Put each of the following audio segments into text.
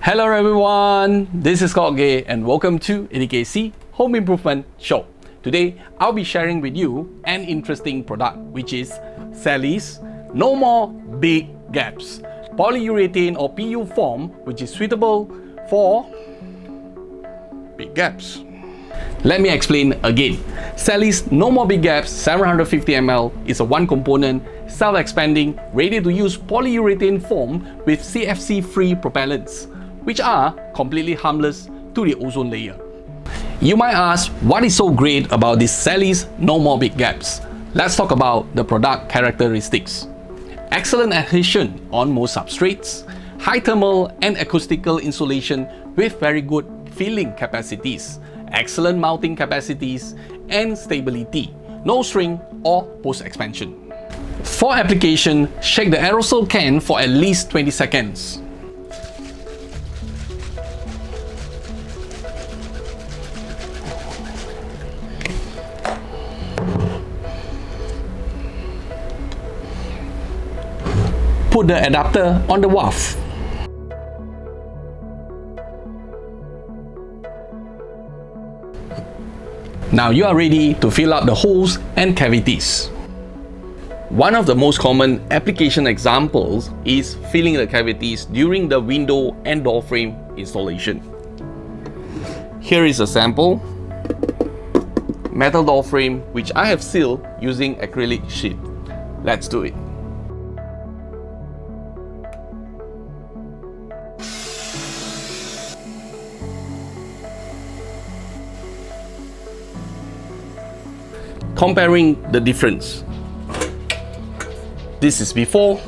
Hello everyone, this is Gay and welcome to ATKC Home Improvement Show. Today, I'll be sharing with you an interesting product which is Selleys No More Big Gaps Polyurethane or PU foam which is suitable for big gaps. Let me explain again. Selleys No More Big Gaps 750 ml is a one-component, self-expanding, ready-to-use polyurethane foam with CFC-free propellants, which are completely harmless to the ozone layer. You might ask, what is so great about this Selleys No More Big Gaps? Let's talk about the product characteristics. Excellent adhesion on most substrates, high thermal and acoustical insulation with very good filling capacities, excellent mounting capacities and stability, no shrink or post-expansion. For application, shake the aerosol can for at least 20 seconds. Put the adapter on the valve. Now you are ready to fill out the holes and cavities. One of the most common application examples is filling the cavities during the window and door frame installation. Here is a sample metal door frame which I have sealed using acrylic sheet. Let's do it. Comparing the difference. This is before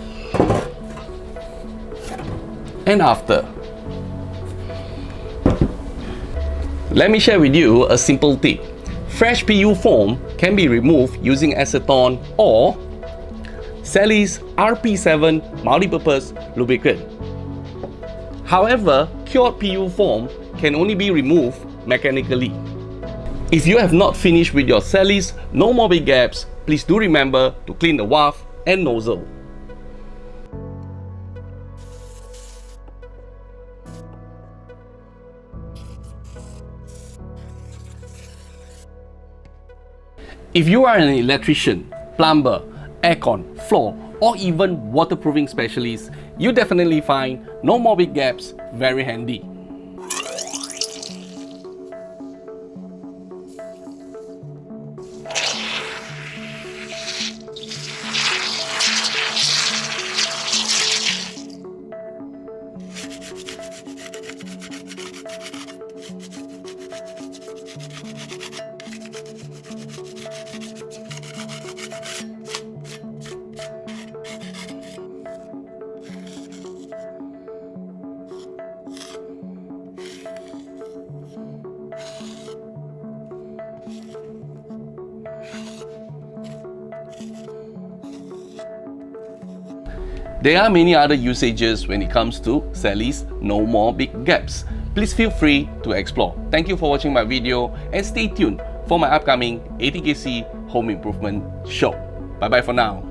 and after. Let me share with you a simple tip. Fresh PU foam can be removed using acetone or Selleys RP7 multipurpose lubricant. However, cured PU foam can only be removed mechanically. If you have not finished with your Selleys No More Big Gaps, please do remember to clean the valve and nozzle. If you are an electrician, plumber, aircon, floor, or even waterproofing specialist, you definitely find No More Big Gaps very handy. There are many other usages when it comes to Selleys No More Big Gaps. Please feel free to explore. Thank you for watching my video and stay tuned for my upcoming ATKC Home Improvement Show. Bye bye for now.